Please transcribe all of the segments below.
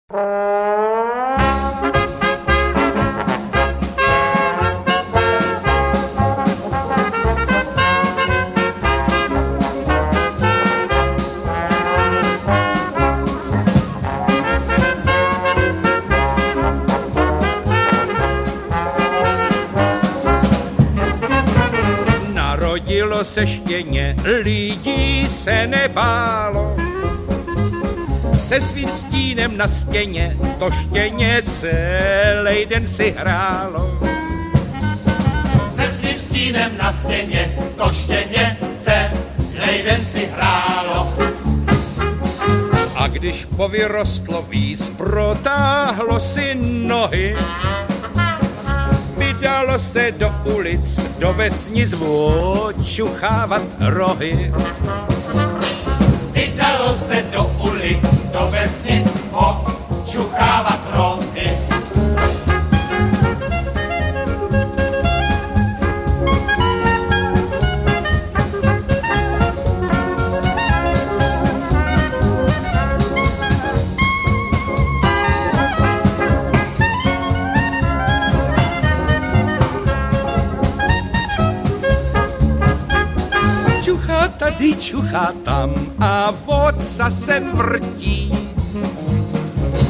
Narodilo se štěně, lidí se nebálo, se svým stínem na stěně to štěně celý den si hrálo. Se svým stínem na stěně to štěně celý den si hrálo. A když povyrostlo víc, protáhlo si nohy, vydalo se do ulic, do vesnic očuchávat rohy. Vydalo se do ulic, do vesnic očuchávat rohy. Čuchá tady, čuchá tam a vodca se vrtí.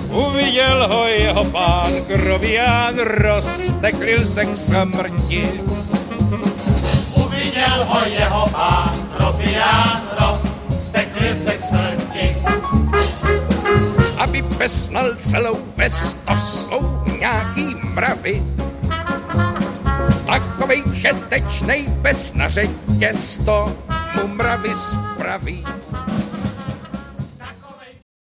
Uviděl ho jeho pán, grobián, rozteklil se k smrti. Uviděl ho jeho pán, grobián, rozteklil se k smrti. Aby pes znal celou ves, to jsou nějaký mravy. Takovej všetečnej pes na řetěz, to mu mravy spraví.